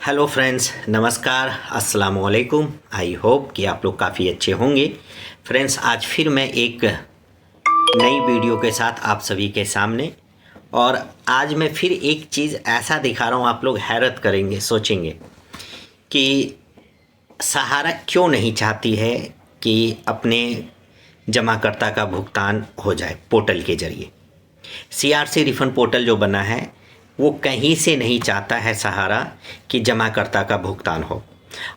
Hello friends, नमस्कार, अस्सलाम वालेकुम। आई होप कि आप लोग काफ़ी अच्छे होंगे। फ्रेंड्स, आज फिर मैं एक नई वीडियो के साथ आप सभी के सामने, और आज मैं फिर एक चीज़ ऐसा दिखा रहा हूँ, आप लोग हैरत करेंगे, सोचेंगे कि सहारा क्यों नहीं चाहती है कि अपने जमाकर्ता का भुगतान हो जाए पोर्टल के ज़रिए। सीआरसी रिफंड पोर्टल जो बना है वो कहीं से नहीं चाहता है सहारा कि जमाकर्ता का भुगतान हो।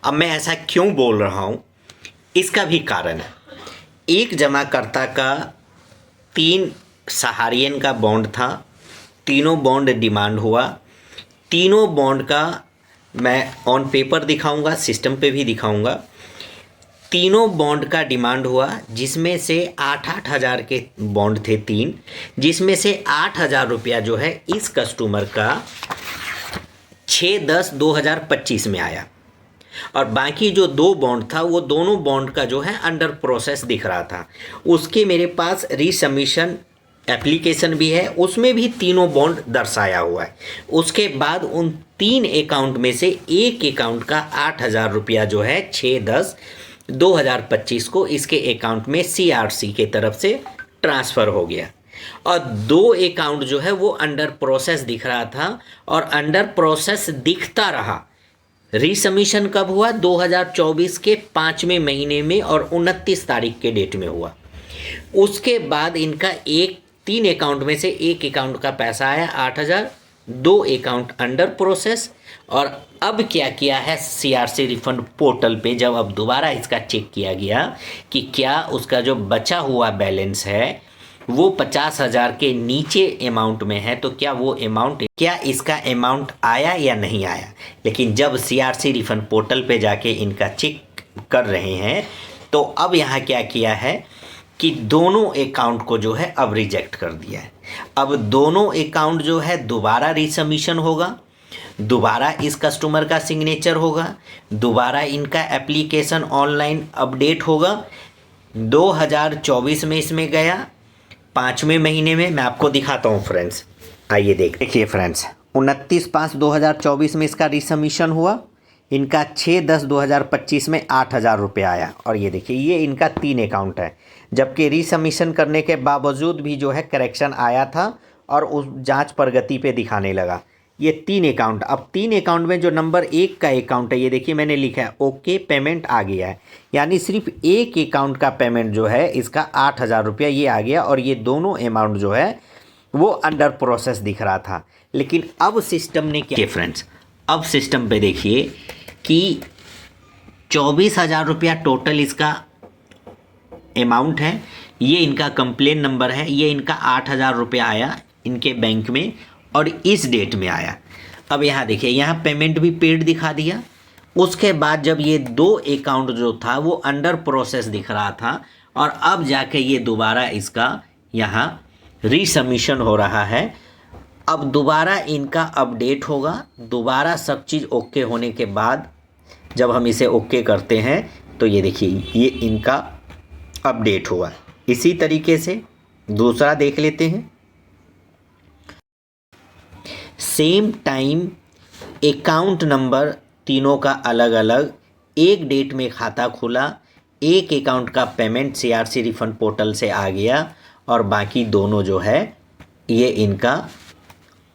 अब मैं ऐसा क्यों बोल रहा हूँ, इसका भी कारण है। एक जमाकर्ता का 3 सहारियन का बॉन्ड था, तीनों बॉन्ड डिमांड हुआ। तीनों बॉन्ड का मैं ऑन पेपर दिखाऊंगा, सिस्टम पे भी दिखाऊंगा। तीनों बॉन्ड का डिमांड हुआ, जिसमें से 8-8 हज़ार के बॉन्ड थे 3, जिसमें से 8,000 रुपया जो है इस कस्टमर का 6/10/2025 में आया, और बाकी जो 2 बॉन्ड था वो दोनों बॉन्ड का जो है अंडर प्रोसेस दिख रहा था। उसके मेरे पास रीसबमिशन एप्लीकेशन भी है, उसमें भी तीनों बॉन्ड दर्शाया हुआ है। उसके बाद उन 3 अकाउंट में से एक अकाउंट का 8,000 रुपया जो है 6/10/2025 को इसके अकाउंट में सीआरसी के तरफ से ट्रांसफ़र हो गया, और 2 अकाउंट जो है वो अंडर प्रोसेस दिख रहा था, और अंडर प्रोसेस दिखता रहा। रीसबमिशन कब हुआ? 2024 के 5वें महीने में, और 29 तारीख के डेट में हुआ। उसके बाद इनका 3 अकाउंट में से एक अकाउंट का पैसा आया 8,000, 2 अकाउंट अंडर प्रोसेस। और अब क्या किया है सीआरसी रिफंड पोर्टल पे, जब अब दोबारा इसका चेक किया गया कि क्या उसका जो बचा हुआ बैलेंस है वो 50,000 के नीचे अमाउंट में है, तो क्या इसका अमाउंट आया या नहीं आया। लेकिन जब सीआरसी रिफंड पोर्टल पे जाके इनका चेक कर रहे हैं, तो अब यहाँ क्या किया है कि दोनों अकाउंट को जो है अब रिजेक्ट कर दिया है। अब दोनों अकाउंट जो है दोबारा रीसबमिशन होगा, दोबारा इस कस्टमर का सिग्नेचर होगा, दोबारा इनका एप्लीकेशन ऑनलाइन अपडेट होगा। 2024 में इसमें गया, 5वें महीने में मैं आपको दिखाता हूँ फ्रेंड्स। आइए देखिए फ्रेंड्स, 29/5/2024 में इसका रीसबमिशन हुआ। इनका 6/10/2025 में 8,000 रुपये आया, और ये देखिए ये इनका 3 अकाउंट है, जबकि रीसबमिशन करने के बावजूद भी जो है करेक्शन आया था और उस जांच प्रगति पे दिखाने लगा। ये 3 अकाउंट, अब 3 अकाउंट में जो नंबर 1 का अकाउंट है, ये देखिए मैंने लिखा है ओके पेमेंट आ गया है, यानी सिर्फ एक अकाउंट का पेमेंट जो है इसका 8,000 रुपया ये आ गया, और ये दोनों अमाउंट जो है वो अंडर प्रोसेस दिख रहा था। लेकिन अब सिस्टम ने क्या फ्रेंड्स, अब सिस्टम पे देखिए कि 24,000 रुपया टोटल इसका अमाउंट है। ये इनका कंप्लेन नंबर है, ये इनका 8,000 रुपया आया इनके बैंक में, और इस डेट में आया। अब यहाँ देखिए, यहाँ पेमेंट भी पेड दिखा दिया। उसके बाद जब ये 2 अकाउंट जो था वो अंडर प्रोसेस दिख रहा था, और अब जाके ये दोबारा इसका यहाँ रीसबमिशन हो रहा है। अब दोबारा इनका अपडेट होगा, दोबारा सब चीज़ ओके होने के बाद जब हम इसे ओके करते हैं तो ये देखिए ये इनका अपडेट हुआ। इसी तरीके से दूसरा देख लेते हैं। सेम टाइम अकाउंट नंबर तीनों का अलग अलग, एक डेट में खाता खुला, एक अकाउंट का पेमेंट सीआरसी रिफंड पोर्टल से आ गया, और बाकी दोनों जो है ये इनका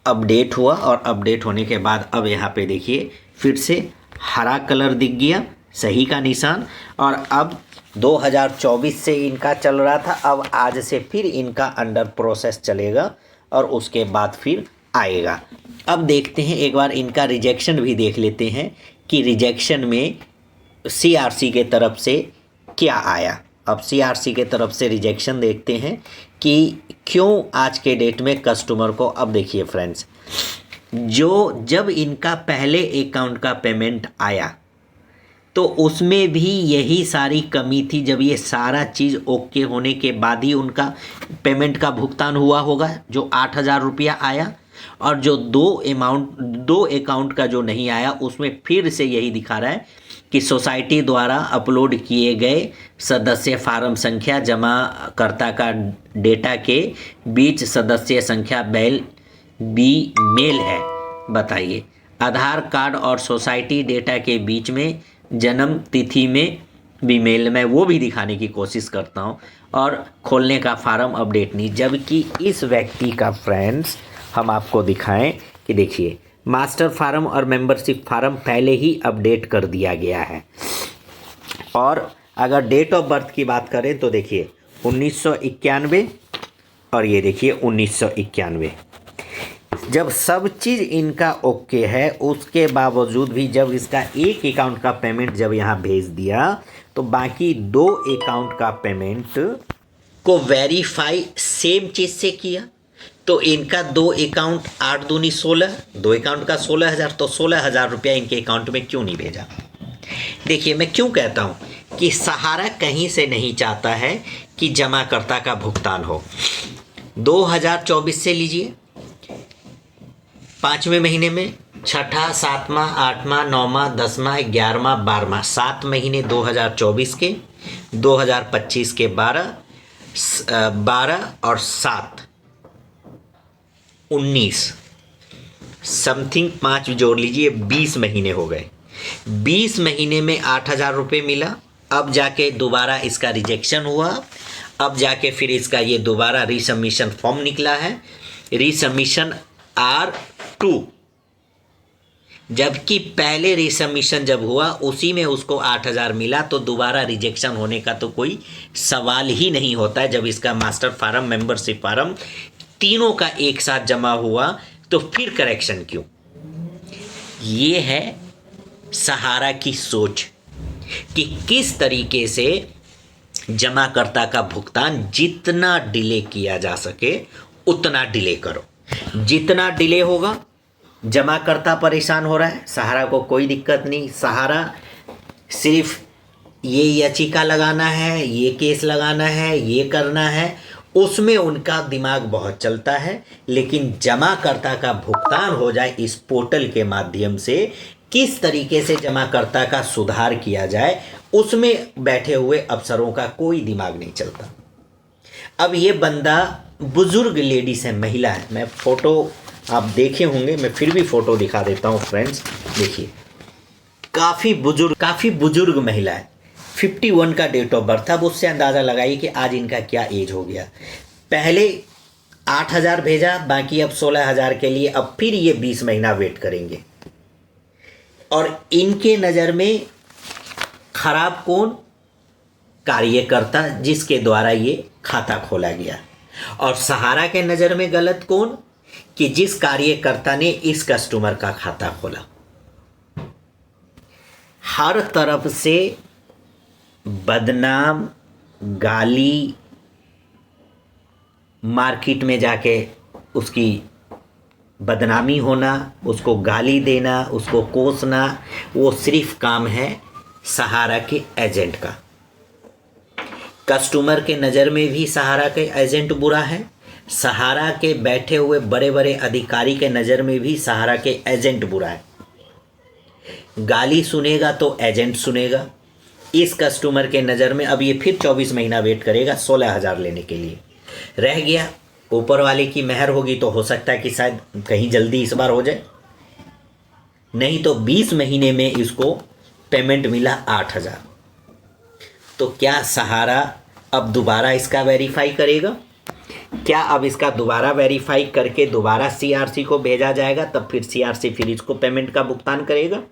अपडेट हुआ। और अपडेट होने के बाद अब यहाँ पे देखिए फिर से हरा कलर दिख गया, सही का निशान। और अब 2024 से इनका चल रहा था, अब आज से फिर इनका अंडर प्रोसेस चलेगा, और उसके बाद फिर आएगा। अब देखते हैं, एक बार इनका रिजेक्शन भी देख लेते हैं कि रिजेक्शन में सीआरसी के तरफ से क्या आया। अब सीआरसी के तरफ से रिजेक्शन देखते हैं कि क्यों आज के डेट में कस्टमर को। अब देखिए फ्रेंड्स, जब इनका पहले अकाउंट का पेमेंट आया तो उसमें भी यही सारी कमी थी। जब ये सारा चीज़ ओके होने के बाद ही उनका पेमेंट का भुगतान हुआ होगा, जो 8,000 रुपया आया, और जो 2 अकाउंट का जो नहीं आया उसमें फिर से यही दिखा रहा है कि सोसाइटी द्वारा अपलोड किए गए सदस्य फार्म संख्या जमाकर्ता का डेटा के बीच सदस्य संख्या बी मेल है। बताइए, आधार कार्ड और सोसाइटी डेटा के बीच में जन्म तिथि में भी मेल में वो भी दिखाने की कोशिश करता हूँ, और खोलने का फार्म अपडेट नहीं। जबकि इस व्यक्ति का फ्रेंड्स हम आपको दिखाएं कि देखिए मास्टर फार्म और मेंबरशिप फार्म पहले ही अपडेट कर दिया गया है। और अगर डेट ऑफ बर्थ की बात करें तो देखिए 1991 और ये देखिए 1991। जब सब चीज़ इनका ओके है, उसके बावजूद भी जब इसका एक अकाउंट का पेमेंट जब यहाँ भेज दिया तो बाकी 2 अकाउंट का पेमेंट को वेरीफाई सेम चीज़ से किया, तो इनका 2 अकाउंट 8 दूनी 16, 2 अकाउंट का 16,000, तो 16,000 रुपया इनके अकाउंट में क्यों नहीं भेजा। देखिए मैं क्यों कहता हूँ कि सहारा कहीं से नहीं चाहता है कि जमाकर्ता का भुगतान हो। 2024 से लीजिए, 5वें महीने में 6ठा, 7वां, 8वां, 9वां, 10वां, 11वां, 12वां, 7 महीने 2024 के, 2025 के 12 और 7 19 समथिंग 5 जोड़ लीजिए, 20 महीने हो गए। 20 महीने में 8,000 रुपये मिला। अब जाके दोबारा इसका रिजेक्शन हुआ, अब जाके फिर इसका ये दोबारा रीसबमिशन फॉर्म निकला है, रीसबमिशन R2। जबकि पहले रीसबमिशन जब हुआ उसी में उसको 8,000 मिला, तो दोबारा रिजेक्शन होने का तो कोई सवाल ही नहीं होता है। जब इसका मास्टर फार्म, मेंबरशिप फार्म तीनों का एक साथ जमा हुआ तो फिर करेक्शन क्यों। ये है सहारा की सोच कि किस तरीके से जमाकर्ता का भुगतान जितना डिले किया जा सके उतना डिले करो। जितना डिले होगा, जमाकर्ता परेशान हो रहा है, सहारा को कोई दिक्कत नहीं। सहारा सिर्फ ये याचिका लगाना है, ये केस लगाना है, ये करना है, उसमें उनका दिमाग बहुत चलता है। लेकिन जमाकर्ता का भुगतान हो जाए इस पोर्टल के माध्यम से, किस तरीके से जमाकर्ता का सुधार किया जाए, उसमें बैठे हुए अफसरों का कोई दिमाग नहीं चलता। अब ये बंदा बुजुर्ग लेडीज है, महिला है। मैं फ़ोटो आप देखे होंगे, मैं फिर भी फ़ोटो दिखा देता हूँ फ्रेंड्स। देखिए काफ़ी बुजुर्ग महिला है। 51 का डेट ऑफ बर्थ था। अब उससे अंदाज़ा लगाइए कि आज इनका क्या एज हो गया। पहले 8,000 भेजा, बाकी अब 16,000 के लिए अब फिर ये 20 महीना वेट करेंगे। और इनके नज़र में खराब कौन? कार्यकर्ता जिसके द्वारा ये खाता खोला गया। और सहारा के नज़र में गलत कौन? कि जिस कार्यकर्ता ने इस कस्टमर का खाता खोला। हर तरफ से बदनाम, गाली, मार्केट में जाके उसकी बदनामी होना, उसको गाली देना, उसको कोसना, वो सिर्फ काम है सहारा के एजेंट का। कस्टमर के नज़र में भी सहारा के एजेंट बुरा है, सहारा के बैठे हुए बड़े बड़े अधिकारी के नज़र में भी सहारा के एजेंट बुरा है। गाली सुनेगा तो एजेंट सुनेगा। इस कस्टमर के नज़र में अब ये फिर 24 महीना वेट करेगा 16,000 लेने के लिए। रह गया, ऊपर वाले की मेहर होगी तो हो सकता है कि शायद कहीं जल्दी इस बार हो जाए, नहीं तो 20 महीने में इसको पेमेंट मिला 8,000। तो क्या सहारा अब दोबारा इसका वेरीफाई करेगा? क्या अब इसका दोबारा वेरीफाई करके दोबारा CRC को भेजा जाएगा, तब फिर CRC फिर इसको पेमेंट का भुगतान करेगा?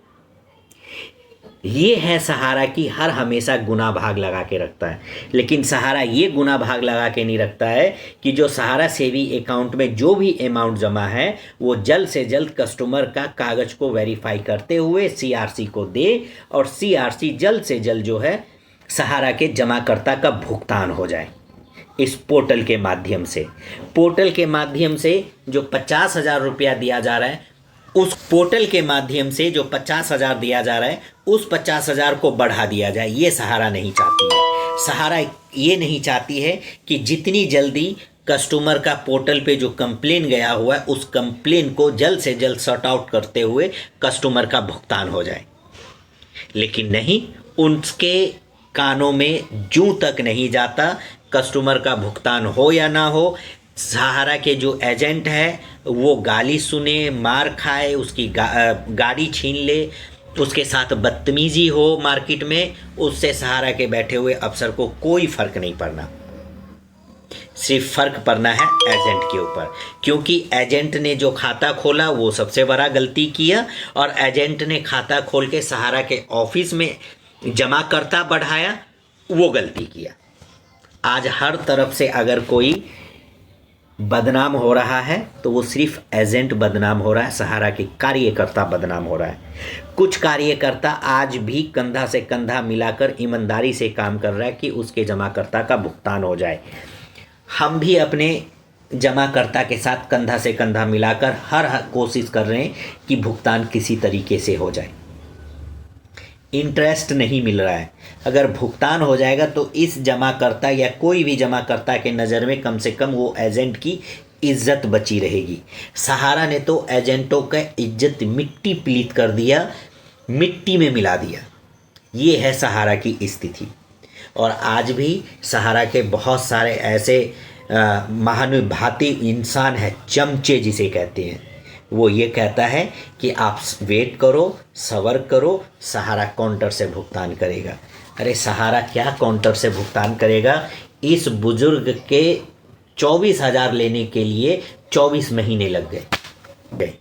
ये है सहारा की हर हमेशा गुना भाग लगा के रखता है। लेकिन सहारा ये गुना भाग लगा के नहीं रखता है कि जो सहारा सेवी अकाउंट में जो भी अमाउंट जमा है वो जल्द से जल्द कस्टमर का कागज़ को वेरीफाई करते हुए CRC को दे, और CRC जल्द से जल्द जो है सहारा के जमाकर्ता का भुगतान हो जाए इस पोर्टल के माध्यम से। पोर्टल के माध्यम से जो 50,000 रुपया दिया जा रहा है, उस पोर्टल के माध्यम से जो 50,000 दिया जा रहा है उस 50,000 को बढ़ा दिया जाए। ये सहारा नहीं चाहती है। सहारा ये नहीं चाहती है कि जितनी जल्दी कस्टमर का पोर्टल पे जो कंप्लेन गया हुआ है उस कंप्लेन को जल्द से जल्द सॉर्ट आउट करते हुए कस्टमर का भुगतान हो जाए। लेकिन नहीं, उनके कानों में जूं तक नहीं जाता। कस्टमर का भुगतान हो या ना हो, सहारा के जो एजेंट है वो गाली सुने, मार खाए, उसकी गाड़ी छीन ले, उसके साथ बदतमीजी हो मार्केट में, उससे सहारा के बैठे हुए अफसर को कोई फर्क नहीं पड़ना। सिर्फ फर्क पड़ना है एजेंट के ऊपर, क्योंकि एजेंट ने जो खाता खोला वो सबसे बड़ा गलती किया, और एजेंट ने खाता खोल के सहारा के ऑफिस में जमाकर्ता बढ़ाया, वो गलती किया। आज हर तरफ से अगर कोई बदनाम हो रहा है तो वो सिर्फ एजेंट बदनाम हो रहा है, सहारा के कार्यकर्ता बदनाम हो रहा है। कुछ कार्यकर्ता आज भी कंधा से कंधा मिलाकर ईमानदारी से काम कर रहा है कि उसके जमाकर्ता का भुगतान हो जाए। हम भी अपने जमाकर्ता के साथ कंधा से कंधा मिलाकर हर कोशिश कर रहे हैं कि भुगतान किसी तरीके से हो जाए। इंटरेस्ट नहीं मिल रहा है, अगर भुगतान हो जाएगा तो इस जमाकर्ता या कोई भी जमाकर्ता के नज़र में कम से कम वो एजेंट की इज्जत बची रहेगी। सहारा ने तो एजेंटों का इज्जत मिट्टी पलीत कर दिया, मिट्टी में मिला दिया। ये है सहारा की स्थिति। और आज भी सहारा के बहुत सारे ऐसे महानुभाती इंसान हैं, चमचे जिसे कहते हैं, वो ये कहता है कि आप वेट करो, सब्र करो, सहारा काउंटर से भुगतान करेगा। अरे सहारा क्या काउंटर से भुगतान करेगा? इस बुजुर्ग के 24,000 लेने के लिए 24 महीने लग गए।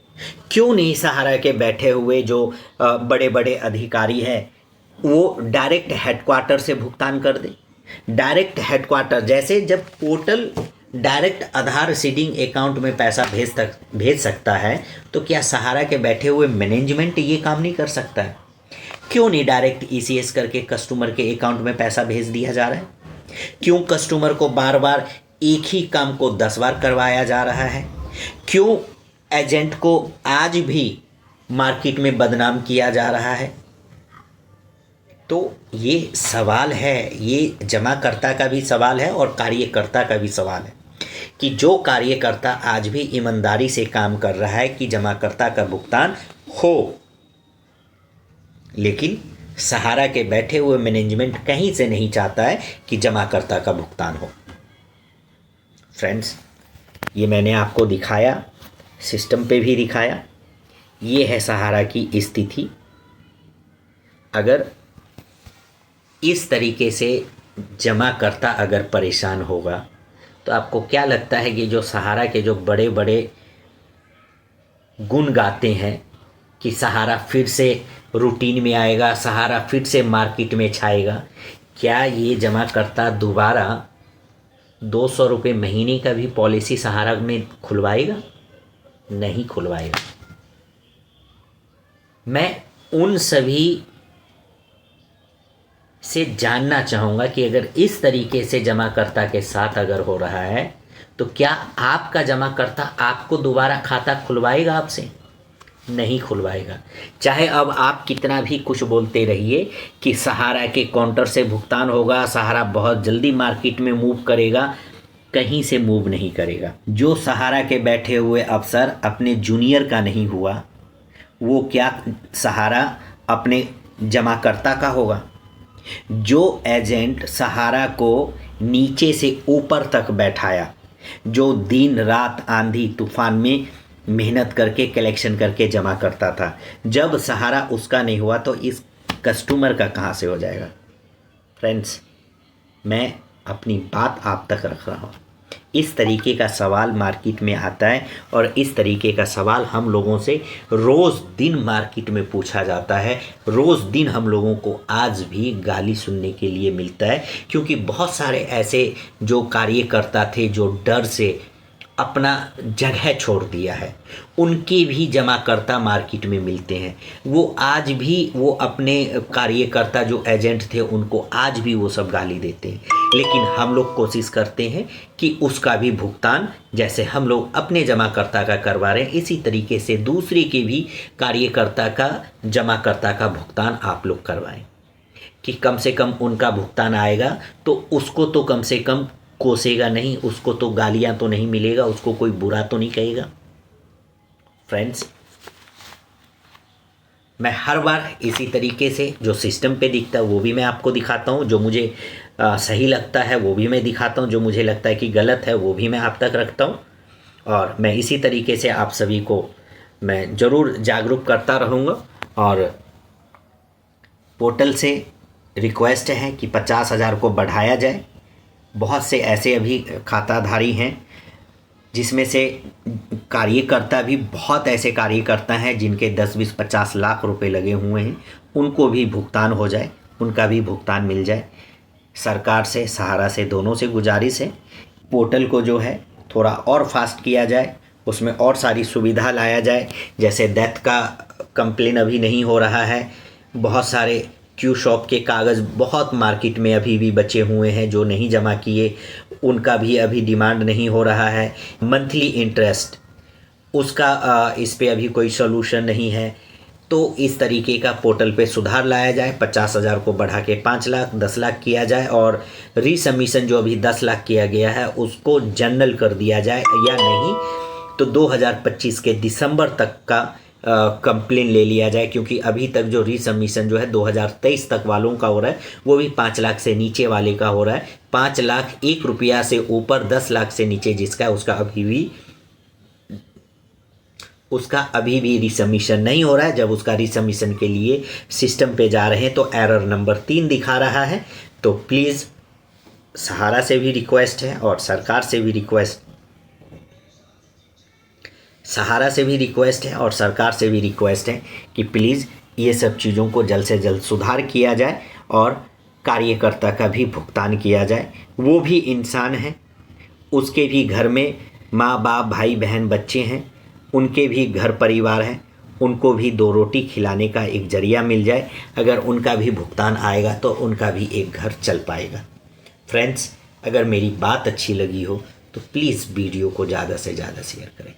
क्यों नहीं सहारा के बैठे हुए जो बड़े बड़े अधिकारी हैं वो डायरेक्ट हेडक्वार्टर से भुगतान कर दे? डायरेक्ट हेडक्वार्टर, जैसे जब पोर्टल डायरेक्ट आधार सीडिंग अकाउंट में पैसा भेज सकता है, तो क्या सहारा के बैठे हुए मैनेजमेंट ये काम नहीं कर सकता है? क्यों नहीं डायरेक्ट ईसीएस करके कस्टमर के अकाउंट में पैसा भेज दिया जा रहा है? क्यों कस्टमर को बार बार एक ही काम को 10 बार करवाया जा रहा है? क्यों एजेंट को आज भी मार्केट में बदनाम किया जा रहा है? तो ये सवाल है, ये जमाकर्ता का भी सवाल है और कार्यकर्ता का भी सवाल है कि जो कार्यकर्ता आज भी ईमानदारी से काम कर रहा है कि जमाकर्ता का भुगतान हो, लेकिन सहारा के बैठे हुए मैनेजमेंट कहीं से नहीं चाहता है कि जमाकर्ता का भुगतान हो। फ्रेंड्स, ये मैंने आपको दिखाया, सिस्टम पे भी दिखाया। ये है सहारा की स्थिति। अगर इस तरीके से जमाकर्ता अगर परेशान होगा तो आपको क्या लगता है कि जो सहारा के जो बड़े बड़े गुण गाते हैं कि सहारा फिर से रूटीन में आएगा, सहारा फिर से मार्केट में छाएगा, क्या ये जमाकर्ता दोबारा 200 रुपये महीने का भी पॉलिसी सहारा में खुलवाएगा? नहीं खुलवाएगा। मैं उन सभी से जानना चाहूँगा कि अगर इस तरीके से जमाकर्ता के साथ अगर हो रहा है तो क्या आपका जमाकर्ता आपको दोबारा खाता खुलवाएगा आपसे? नहीं खुलवाएगा। चाहे अब आप कितना भी कुछ बोलते रहिए कि सहारा के काउंटर से भुगतान होगा, सहारा बहुत जल्दी मार्केट में मूव करेगा, कहीं से मूव नहीं करेगा। जो सहारा के बैठे हुए अफसर अपने जूनियर का नहीं हुआ, वो क्या सहारा अपने जमाकर्ता का होगा? जो एजेंट सहारा को नीचे से ऊपर तक बैठाया, जो दिन रात आंधी तूफान में मेहनत करके कलेक्शन करके जमा करता था, जब सहारा उसका नहीं हुआ तो इस कस्टमर का कहाँ से हो जाएगा? फ्रेंड्स, मैं अपनी बात आप तक रख रहा हूँ। इस तरीके का सवाल मार्केट में आता है और इस तरीके का सवाल हम लोगों से रोज़ दिन मार्केट में पूछा जाता है। रोज़ दिन हम लोगों को आज भी गाली सुनने के लिए मिलता है, क्योंकि बहुत सारे ऐसे जो कार्यकर्ता थे जो डर से अपना जगह छोड़ दिया है, उनके भी जमाकर्ता मार्केट में मिलते हैं। वो आज भी वो अपने कार्यकर्ता जो एजेंट थे उनको आज भी वो सब गाली देते हैं, लेकिन हम लोग कोशिश करते हैं कि उसका भी भुगतान जैसे हम लोग अपने जमाकर्ता का करवा रहे हैं, इसी तरीके से दूसरे के भी कार्यकर्ता का जमाकर्ता का भुगतान आप लोग करवाएं कि कम से कम उनका भुगतान आएगा तो उसको तो कम से कम कोसेगा नहीं, उसको तो गालियां तो नहीं मिलेगा, उसको कोई बुरा तो नहीं कहेगा। फ्रेंड्स, मैं हर बार इसी तरीके से जो सिस्टम पे दिखता है वो भी मैं आपको दिखाता हूँ, जो मुझे सही लगता है वो भी मैं दिखाता हूँ, जो मुझे लगता है कि गलत है वो भी मैं आप तक रखता हूँ। और मैं इसी तरीके से आप सभी को मैं ज़रूर जागरूक करता रहूँगा। और पोर्टल से रिक्वेस्ट है कि 50,000 को बढ़ाया जाए। बहुत से ऐसे अभी खाताधारी हैं जिसमें से कार्यकर्ता भी बहुत ऐसे कार्यकर्ता हैं जिनके 10, 20, 50 लाख रुपए लगे हुए हैं, उनको भी भुगतान हो जाए, उनका भी भुगतान मिल जाए। सरकार से, सहारा से, दोनों से गुजारिश है पोर्टल को जो है थोड़ा और फास्ट किया जाए, उसमें और सारी सुविधा लाया जाए। जैसे डेथ का कंप्लेन अभी नहीं हो रहा है, बहुत सारे क्यू शॉप के कागज़ बहुत मार्केट में अभी भी बचे हुए हैं जो नहीं जमा किए, उनका भी अभी डिमांड नहीं हो रहा है। मंथली इंटरेस्ट उसका इस पे अभी कोई सॉल्यूशन नहीं है। तो इस तरीके का पोर्टल पे सुधार लाया जाए, 50,000 को बढ़ा के 5 लाख, 10 लाख किया जाए, और रीसबमिशन जो अभी 10 लाख किया गया है उसको जनरल कर दिया जाए, या नहीं तो 2025 के दिसंबर तक का कंप्लेन ले लिया जाए। क्योंकि अभी तक जो रीसबमिशन जो है 2023 तक वालों का हो रहा है वो भी 5 लाख से नीचे वाले का हो रहा है। 5 लाख 1 रुपया से ऊपर, 10 लाख से नीचे जिसका है उसका अभी भी रीसबमिशन नहीं हो रहा है। जब उसका रीसबमिशन के लिए सिस्टम पे जा रहे हैं तो एरर नंबर 3 दिखा रहा है। तो प्लीज़ सहारा से भी रिक्वेस्ट है और सरकार से भी रिक्वेस्ट है कि प्लीज़ ये सब चीज़ों को जल्द से जल्द सुधार किया जाए और कार्यकर्ता का भी भुगतान किया जाए। वो भी इंसान है, उसके भी घर में माँ बाप, भाई बहन, बच्चे हैं, उनके भी घर परिवार हैं, उनको भी 2 रोटी खिलाने का एक जरिया मिल जाए। अगर उनका भी भुगतान आएगा तो उनका भी एक घर चल पाएगा। फ्रेंड्स, अगर मेरी बात अच्छी लगी हो तो प्लीज़ वीडियो को ज़्यादा से ज़्यादा शेयर करें।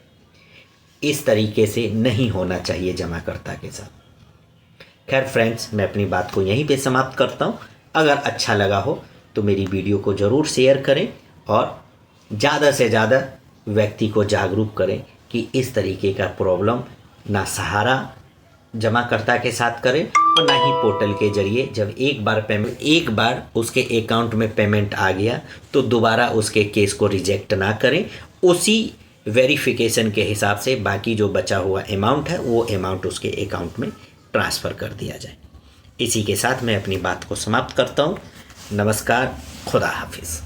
इस तरीके से नहीं होना चाहिए जमाकर्ता के साथ। खैर फ्रेंड्स, मैं अपनी बात को यहीं पे समाप्त करता हूँ। अगर अच्छा लगा हो तो मेरी वीडियो को ज़रूर शेयर करें और ज़्यादा से ज़्यादा व्यक्ति को जागरूक करें कि इस तरीके का प्रॉब्लम ना सहारा जमाकर्ता के साथ करें और ना ही पोर्टल के जरिए। जब एक बार उसके अकाउंट में पेमेंट आ गया तो दोबारा उसके केस को रिजेक्ट ना करें। उसी वेरिफिकेशन के हिसाब से बाकी जो बचा हुआ अमाउंट है वो अमाउंट उसके अकाउंट में ट्रांसफ़र कर दिया जाए। इसी के साथ मैं अपनी बात को समाप्त करता हूँ। नमस्कार, खुदा हाफिज़।